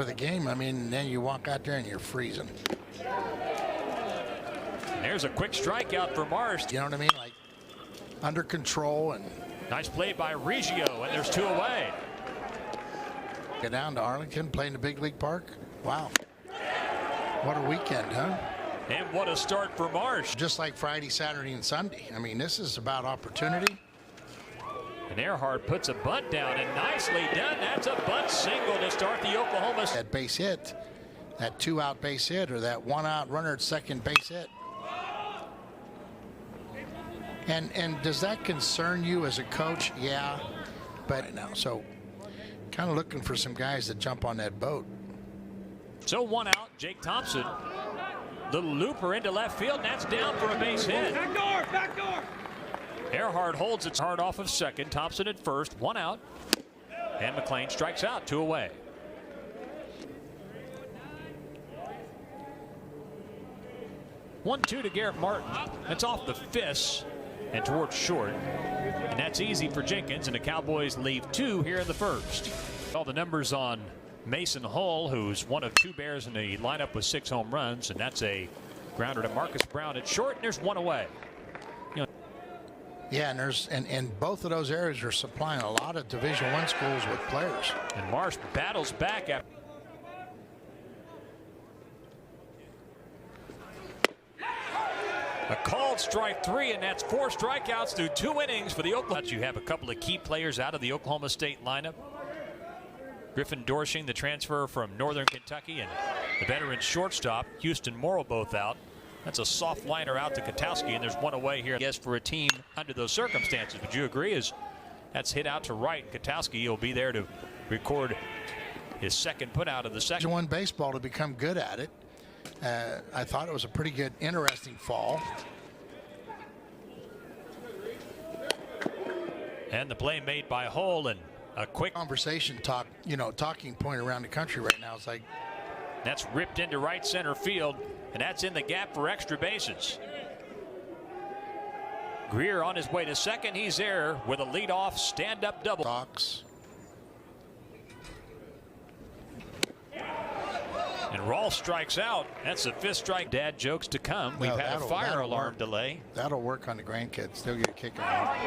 for the game. I mean, then you walk out there and you're freezing. And there's a quick strikeout for Marsh. You know what I mean? Like under control. And nice play by Reggio, and there's 2 away. Get down to Arlington, play in the big league park. Wow. What a weekend, huh? And what a start for Marsh. Just like Friday, Saturday, and Sunday. I mean, this is about opportunity. And Earhart puts a bunt down, and nicely done. That's a bunt single to start the Oklahoma. That base hit, that 2-out base hit, or that 1-out runner at second base hit. And does that concern you as a coach? Yeah, but now, so kind of looking for some guys that jump on that boat. So 1 out, Jake Thompson. Little looper into left field, and that's down for a base hit. Back door, back door. Earhart holds its hard off of second. Thompson at first, 1 out. And McLean strikes out, 2 away. One-two to Garrett Martin. That's off the fists and towards short. And that's easy for Jenkins, and the Cowboys leave 2 here in the first. All the numbers on Mason Hull, who's one of 2 Bears in the lineup with 6 home runs, and that's a grounder to Marcus Brown at short, and there's 1 away. You know, yeah, and there's and both of those areas are supplying a lot of Division I schools with players. And Marsh battles back after. A called strike 3, and that's 4 strikeouts through 2 innings for the Oklahoma. You have a couple of key players out of the Oklahoma State lineup. Griffin Dorshing, the transfer from Northern Kentucky, and the veteran shortstop, Houston Morrow, both out. That's a soft liner out to Katowski, and there's 1 away here. Yes, for a team under those circumstances. Would you agree? As that's hit out to right, Katowski will be there to record his second put out of the second. Division I baseball to become good at it. I thought it was a pretty good, interesting fall. And the play made by Hull, and a quick Conversation talking point around the country right now. It's like that's ripped into right center field, and that's in the gap for extra bases. Greer on his way to second. He's there with a leadoff stand-up double. Sox. And Rolfe strikes out. That's the 5th strike. Dad jokes to come. We've had a fire alarm delay. That'll work on the grandkids. They'll get a kick out.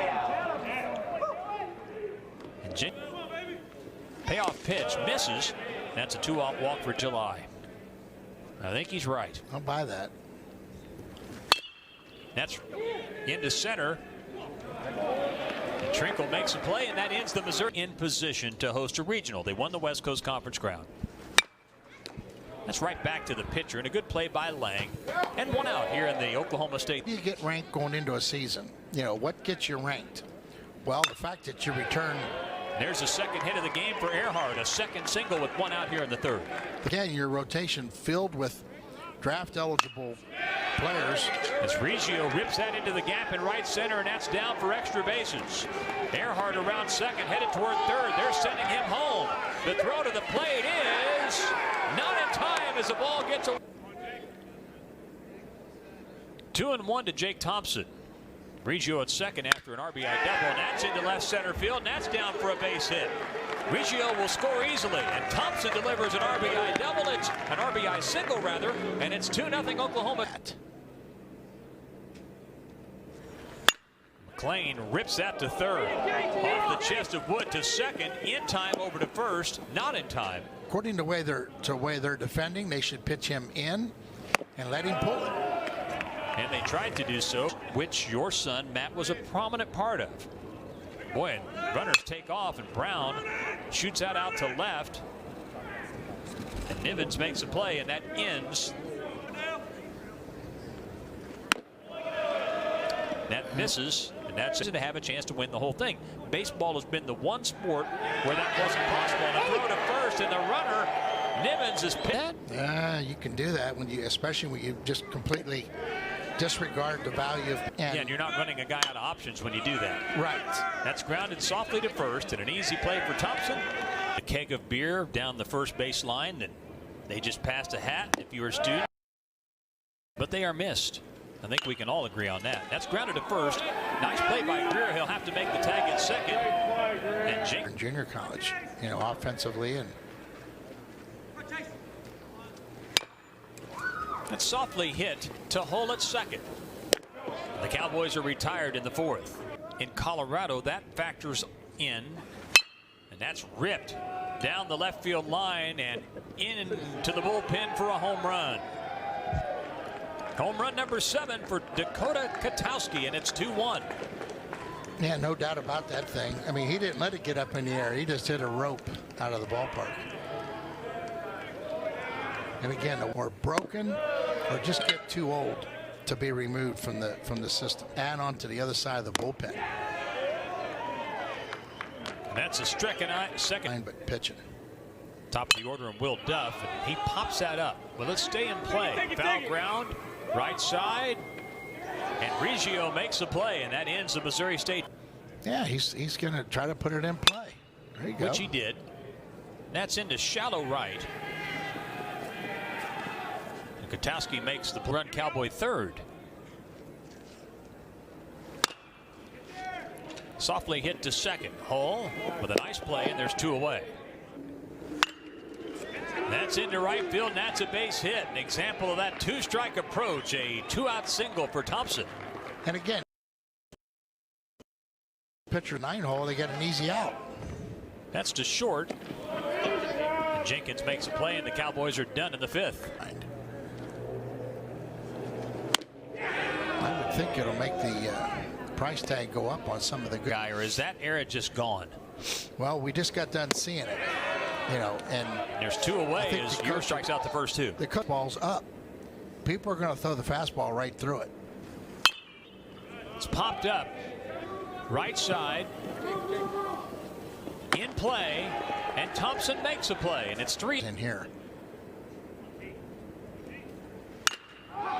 And payoff pitch misses. That's a 2-out walk for July. I think he's right. I'll buy that. That's into center. And Trinkle makes a play, and that ends the Missouri in position to host a regional. They won the West Coast Conference Crown. That's right back to the pitcher, and a good play by Lang. And 1 out here in the Oklahoma State. You get ranked going into a season. You know, what gets you ranked? Well, the fact that you return. There's a second hit of the game for Earhart. A second single with 1 out here in the 3rd. Again, your rotation filled with draft-eligible players. As Reggio rips that into the gap in right center, and that's down for extra bases. Earhart around second, headed toward 3rd. They're sending him home. The throw to the plate is not in time as the ball gets away. 2-1 to Jake Thompson. Reggio at second after an RBI double, and that's into left center field, and that's down for a base hit. Reggio will score easily, and Thompson delivers an RBI double. It's an RBI single, rather, and it's 2-0 Oklahoma. McLean rips that to 3rd. Off the chest of Wood to second. In time over to 1st. Not in time. According to the way they're defending, they should pitch him in and let him pull it. And they tried to do so, which your son, Matt, was a prominent part of. Boy, and runners take off, and Brown shoots that out to left. And Nivens makes a play, and that ends. That misses, and that's to have a chance to win the whole thing. Baseball has been the one sport where that wasn't possible. And a throw to first, and the runner, Nivens, is pitched. You can do that especially when you just completely disregard the value of. Yeah, and you're not running a guy out of options when you do that. Right. That's grounded softly to first, and an easy play for Thompson. A keg of beer down the first base line, and they just passed a hat if you were a student. But they are missed. I think we can all agree on that. That's grounded to first. Nice play by Greer. He'll have to make the tag at second. And in junior college, offensively, and It's softly hit to Hull at second. The Cowboys are retired in the fourth. In Colorado, that factors in, and that's ripped down the left field line and into the bullpen for a home run. Home run number 7 for Dakota Katowski, and it's 2-1. Yeah, no doubt about that thing. I mean, he didn't let it get up in the air. He just hit a rope out of the ballpark. And again, or broken or just get too old to be removed from the system. Add on to the other side of the bullpen. And that's a second. But pitching. Top of the order and Will Duff, and he pops that up. Will it stay in play? Foul ground, right side, and Reggio makes the play, and that ends the Missouri State. Yeah, he's going to try to put it in play. There you go. Which he did. That's into shallow right. And Katowski makes the run. Cowboy third. Softly hit to second. Hull with a nice play, and there's 2 away. That's into right field, and that's a base hit. An example of that 2-strike approach. A 2-out single for Thompson. And again, pitcher 9-hole, they get an easy out. That's to short. And Jenkins makes a play, and the Cowboys are done in the 5th. I would think it'll make the price tag go up on some of the guy, or is that era just gone? Well, we just got done seeing it, you know, and there's 2 away as Ure strikes out the first 2. The cut ball's up. People are going to throw the fastball right through it. It's popped up. Right side. In play. And Thompson makes a play. And it's 3 in here.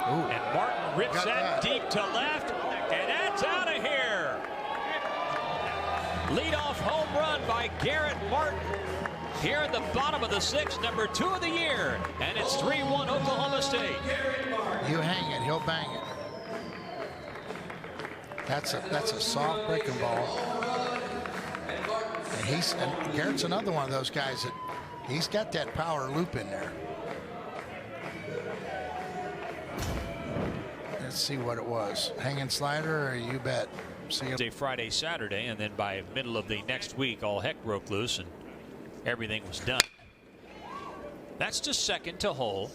And Martin rips that deep to left. And that's out of here. Leadoff home run by Garrett Martin. Here at the bottom of the 6th, number 2 of the year. And it's 3-1 Oklahoma State. You hang it, he'll bang it. That's a soft breaking ball. And Garrett's another one of those guys that he's got that power loop in there. Let's see what it was. Hanging slider, or you bet. See you. Friday, Saturday, and then by middle of the next week, all heck broke loose and everything was done. That's just second to Hull.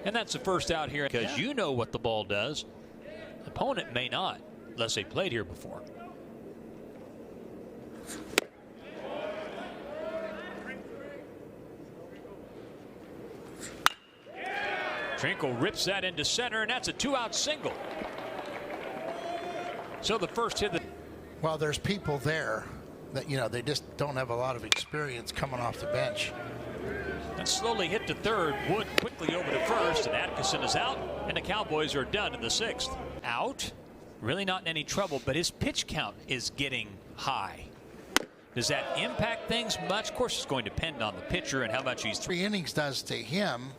And that's the first out here because you know what the ball does. Opponent may not, unless they played here before. Trinkle rips that into center, and that's a 2-out single. So the first hit. Well, there's people there that, you know, they just don't have a lot of experience coming off the bench. And slowly hit to third. Wood quickly over to first, and Atkinson is out, and the Cowboys are done in the 6th. Out, really not in any trouble, but his pitch count is getting high. Does that impact things much? Of course, it's going to depend on the pitcher and how much he's 3 innings does to him.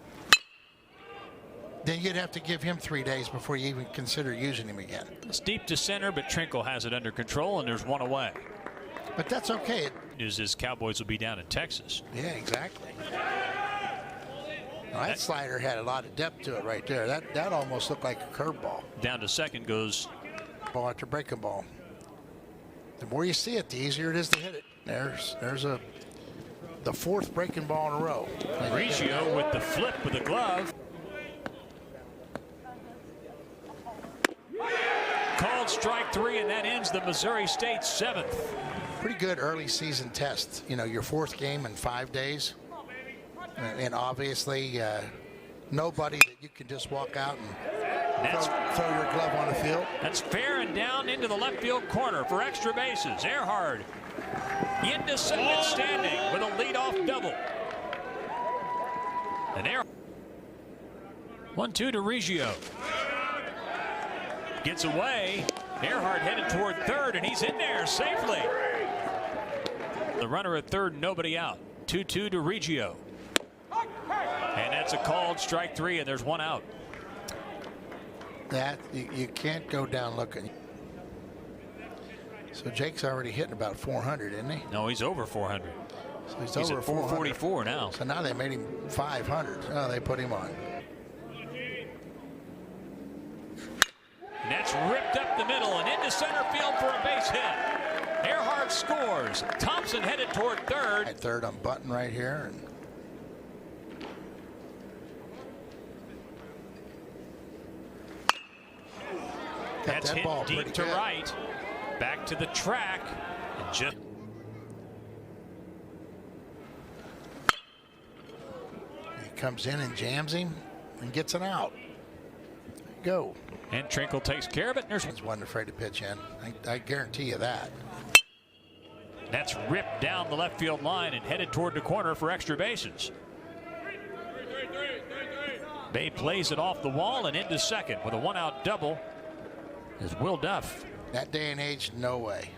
Then you'd have to give him 3 days before you even consider using him again. It's deep to center, but Trinkle has it under control, and there's 1 away. But that's okay. News is Cowboys will be down in Texas. Yeah, exactly. Well, that slider had a lot of depth to it right there. That almost looked like a curveball. Down to second goes ball after breaking ball. The more you see it, the easier it is to hit it. There's the 4th breaking ball in a row. Reggio with the flip with the glove. Called strike 3, and that ends the Missouri State 7th. Pretty good early season test. You know, your 4th game in 5 days. And obviously, nobody that you can just walk out and throw your glove on the field. That's fair and down into the left field corner for extra bases. Earhart into second standing with a leadoff double. And Earhart. 1-2 to Reggio. Gets away. Earhart headed toward third, and he's in there safely. The runner at third, nobody out. 2-2 to Reggio. And that's a called strike 3, and there's 1 out. That you can't go down looking. So Jake's already hitting about 400, isn't he? No, he's over 400. So he's over at 444 now. So now they made him 500. Oh, they put him on. And that's ripped up the middle and into center field for a base hit. Earhart scores. Thompson headed toward third. At third on Button right here. And that's that hit ball deep pretty to good. right. Back to the track. And just he comes in and jams him and gets an out. Go. and Trinkle takes care of it. And there's He's wasn't afraid to pitch in. I guarantee you that. that's ripped down the left field line and headed toward the corner for extra bases. Bay plays it off the wall and into second with a one-out double is Will Duff. That day and age, no way.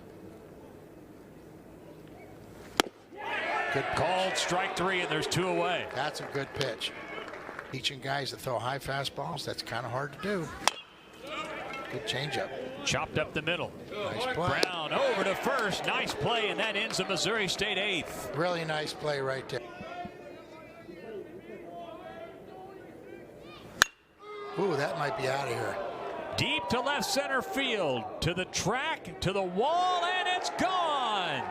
Good Called strike three, and there's two away. That's a good pitch. Teaching guys to throw high fastballs, that's kind of hard to do. Good changeup. Chopped up the middle. Nice play. Brown over to first. Nice play, and that ends the Missouri State eighth. Really nice play right there. Ooh, that might be out of here. Deep to left center field, to the track, to the wall, and it's gone.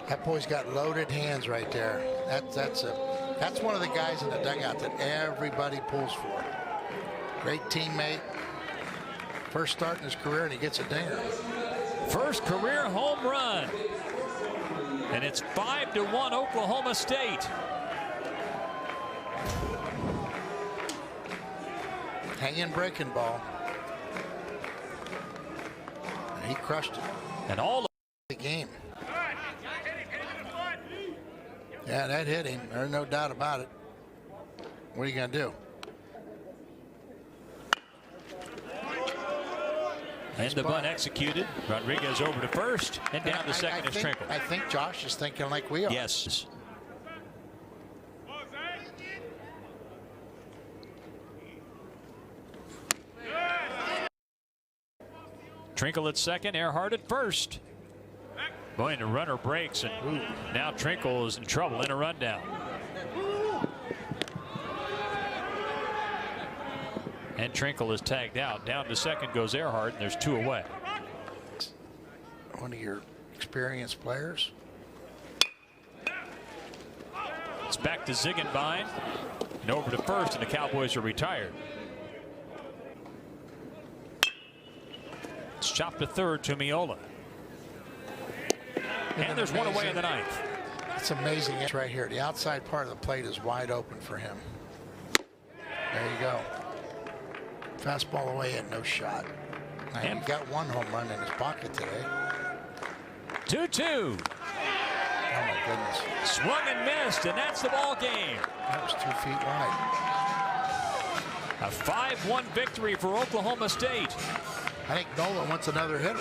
That boy's got loaded hands right there. That's one of the guys in the dugout that everybody pulls for. Great teammate. First start in his career, and he gets a dinger. First career home run. And it's 5-1 Oklahoma State. Hanging breaking ball. And he crushed it. And all The game. Yeah, that hit him. There's no doubt about it. What are you going to do? and the bunt executed. Rodriguez over to first, and down to second is Trinkle. I think Josh is thinking like we are. Yes. Trinkle at second, Earhart at first. Going to runner breaks, and now Trinkle is in trouble in a rundown. And Trinkle is tagged out. Down to second goes Earhart, and there's two away. One of your experienced players. It's back to Ziegenbein, and over to first, and the Cowboys are retired. It's chopped to third to Miola. And there's one away in the ninth. It's amazing. It's right here. The outside part of the plate is wide open for him. There you go. Fastball away and no shot. And he got one home run in his pocket today. 2-2. Oh my goodness. Swung and missed, and that's the ball game. That was 2 feet wide. A 5-1 victory for Oklahoma State. I think Nola wants another hitter.